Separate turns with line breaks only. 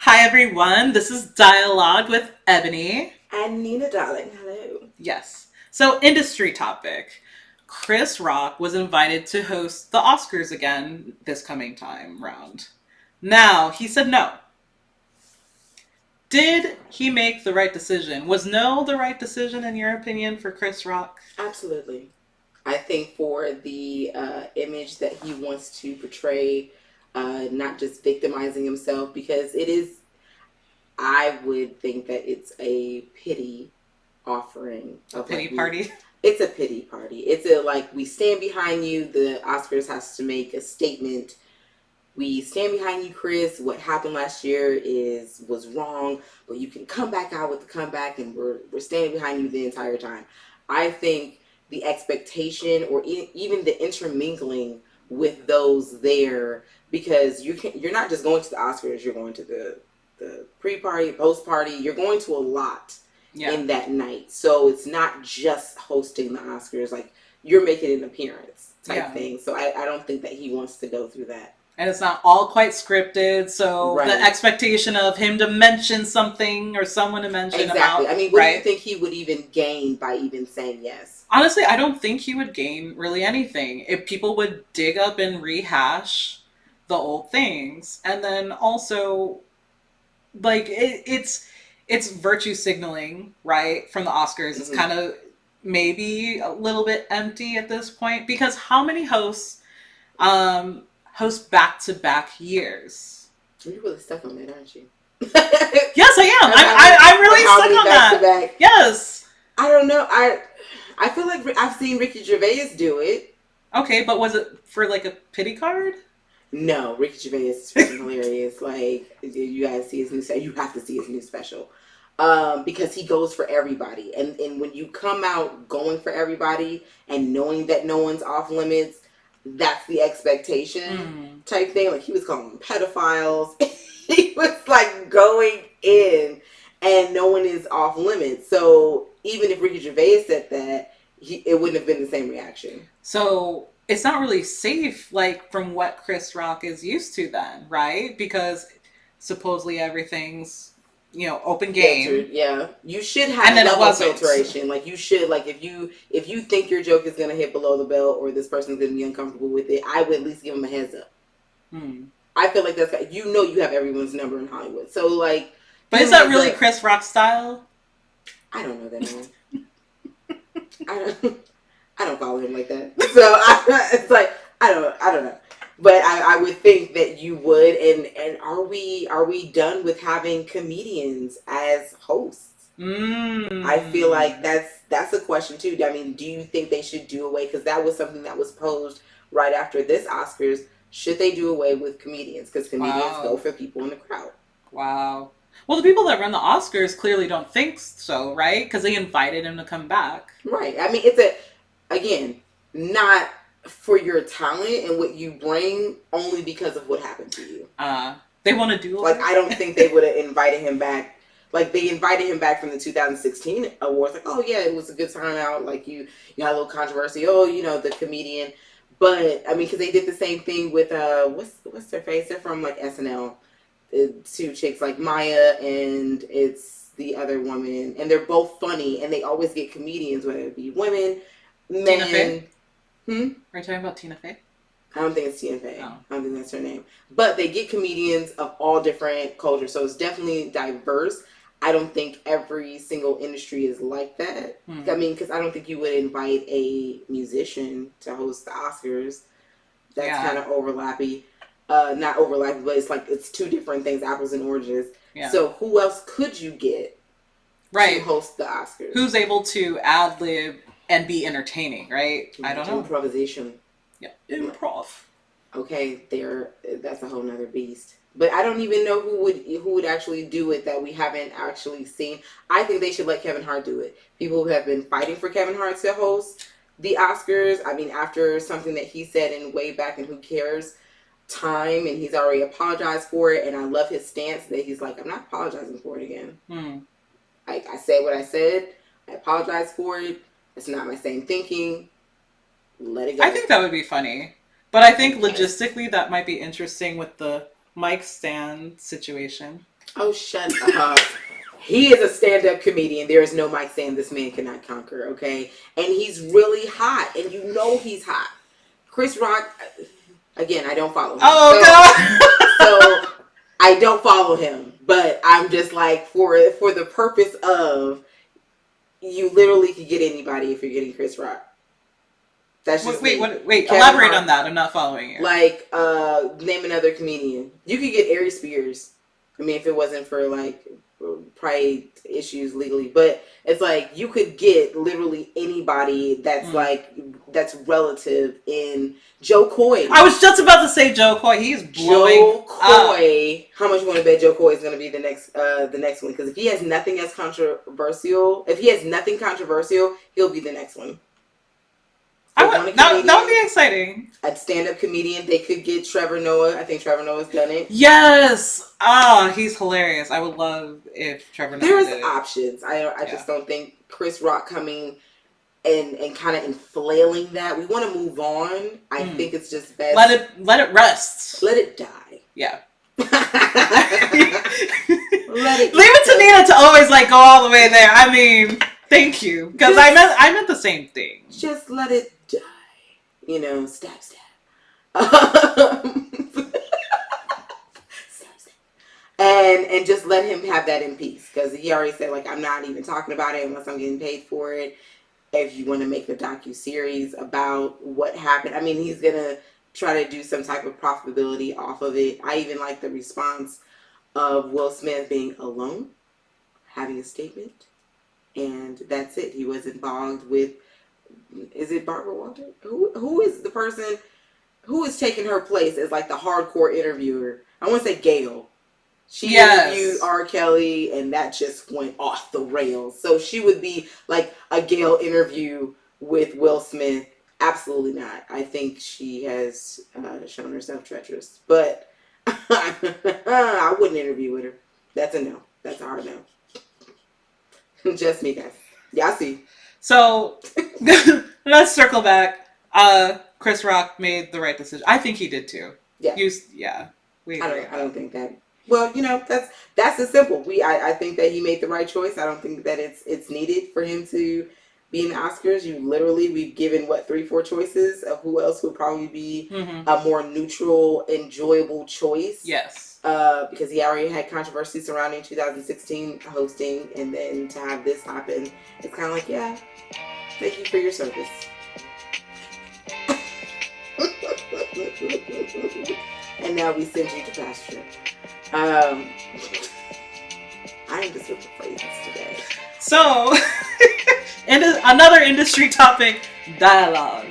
Hi everyone, this is Dialogue with Ebony.
And Nina, darling, hello.
Yes. So, industry topic. Chris Rock was invited to host the Oscars again this coming time round. Now, he said no. Did he make the right decision? Was no the right decision in your opinion for Chris Rock?
Absolutely. I think for the image that he wants to portray, not just victimizing himself, because it is, I would think that it's a pity offering
A
of
pity
like we.
party?
It's a pity party. It's a like we stand behind you. The Oscars has to make a statement. We stand behind you, Chris. What happened last year was wrong, but you can come back out with the comeback, and we're standing behind you the entire time. I think the expectation, or even the intermingling with those there, because you're not just going to the Oscars, you're going to the pre-party, post-party. You're going to a lot
Yeah.
in that night, so it's not just hosting the Oscars. Like you're making an appearance type
Yeah.
thing. So I don't think that he wants to go through that.
And it's not all quite scripted, so the
Right.
expectation of him to mention something or someone to mention
Exactly.
about,
I mean, what do you
right?
think he would even gain by even saying yes?
Honestly, I don't think he would gain really anything if people would dig up and rehash the old things, and then also like it's virtue signaling, right? From the Oscars, it's
Mm-hmm.
kind of maybe a little bit empty at this point because how many hosts host back to back years?
You're really stuck on that, aren't you?
Yes, I am. I'm really
how
stuck
many
on
back to
that.
back?
Yes.
I don't know. I feel like I've seen Ricky Gervais do it.
Okay, but was it for like a pity card?
No, Ricky Gervais is freaking hilarious. Like you guys see his new special. You have to see his new special. Because he goes for everybody, and when you come out going for everybody and knowing that no one's off limits, that's the expectation type thing. Like he was calling them pedophiles. He was like going in, and no one is off limits. So even if Ricky Gervais said that, it wouldn't have been the same reaction.
So it's not really safe, like from what Chris Rock is used to, then, right? Because supposedly everything's open game,
Filtered, yeah. You should
and
have
then it
level
wasn't.
filtration. Like you should, like if you think your joke is gonna hit below the belt or this person's gonna be uncomfortable with it, I would at least give them a heads up.
Hmm.
I feel like that's you have everyone's number in Hollywood, so like.
But is that really Chris Rock style?
I don't know that man. I don't follow him like that. So it's like I don't know. But I would think that you would. And are we done with having comedians as hosts? I feel like that's a question too. I mean, do you think they should do away? Because that was something that was posed right after this Oscars. Should they do away with comedians? Because comedians go for people in the crowd.
Wow. Well, the people that run the Oscars clearly don't think so, right? Because they invited him to come back.
Right. I mean, again, not for your talent and what you bring, only because of what happened to you.
They want to do
like I don't think they would have invited him back. Like they invited him back from the 2016 awards. Like, oh yeah, it was a good turnout. Like you had a little controversy. Oh, the comedian. But I mean, because they did the same thing with what's their face? They're from like SNL. The two chicks like Maya and it's the other woman, and they're both funny, and they always get comedians, whether it be women, men.
Tina Fey? Are you talking about Tina Fey?
I don't think it's Tina Fey. Oh. I don't think that's her name. But they get comedians of all different cultures, so it's definitely diverse. I don't think every single industry is like that. I mean, because I don't think you would invite a musician to host the Oscars. That's kind of overlappy. Not overlapping, but it's like it's two different things, apples and oranges. Yeah. So who else could you get to host the Oscars?
Who's able to ad lib and be entertaining, right? I don't know.
Improvisation.
Yeah, improv.
Okay, that's a whole nother beast. But I don't even know who would actually do it that we haven't actually seen. I think they should let Kevin Hart do it. People who have been fighting for Kevin Hart to host the Oscars. I mean, after something that he said in way back in Who Cares time, and he's already apologized for it, and I love his stance that he's like, I'm not apologizing for it again. I said what I said. I apologize for it. It's not my same thinking. Let it go.
I think that would be funny. But I think logistically that might be interesting with the mic stand situation.
Oh, shut up. He is a stand-up comedian. There is no Mike saying this man cannot conquer, okay? And he's really hot, and you know he's hot. Chris Rock, again, I don't follow him.
Oh
So I don't follow him, but I'm just like for the purpose of you literally could get anybody if you're getting Chris Rock. That's
God!
just
Wait,
me.
what? Wait,
Kevin
elaborate
Hart,
on that. I'm not following you.
like name another comedian. You could get Ari Spears. I mean, if it wasn't for like pride issues legally, but it's like you could get literally anybody that's
Mm.
like that's relative in Joe Coy.
I was just about to say Joe Coy. He's blowing
Joe
up.
Coy. How much you want to bet Joe Coy is going to be the next one? Because if he has nothing as controversial, if he has nothing controversial, he'll be the next one.
That would be exciting.
A stand-up comedian, they could get Trevor Noah. I think Trevor Noah's done it.
Yes. Ah, he's hilarious. I would love if Trevor Noah
There's
did it.
options. I just don't think Chris Rock coming and kind of inflating that. We want to move on. I think it's just best.
Let it rest.
Let it die.
Yeah.
Let it
Leave it to Nina to always like go all the way there. I mean, thank you, because I meant the same thing.
Just let it die. You know, stab. Stab, stab. And just let him have that in peace, because he already said like I'm not even talking about it unless I'm getting paid for it. If you want to make a docu-series about what happened, I mean, he's gonna try to do some type of profitability off of it. I even like the response of Will Smith being alone, having a statement, and that's it. He was involved with, is it Barbara Walter? Who is the person who is taking her place as like the hardcore interviewer? I want to say Gail. She interviewed R. Kelly, and that just went off the rails. So she would be like a Gail interview with Will Smith. Absolutely not. I think she has shown herself treacherous. But I wouldn't interview with her. That's a no. That's a hard no. Just me, guys. Yeah, I see.
So let's circle back. Chris Rock made the right decision. I think he did too.
Yeah.
We
I
agree.
don't. I don't think that. Well, you know, that's as simple. I think that he made the right choice. I don't think that it's needed for him to be in the Oscars. We've given what 3-4 choices of who else would probably be a more neutral, enjoyable choice.
Yes.
Because he already had controversy surrounding 2016 hosting, and then to have this happen, it's kind of like, yeah, thank you for your service. And now we send you to pasture. I am just with the phrases today.
So, another industry topic, dialogue.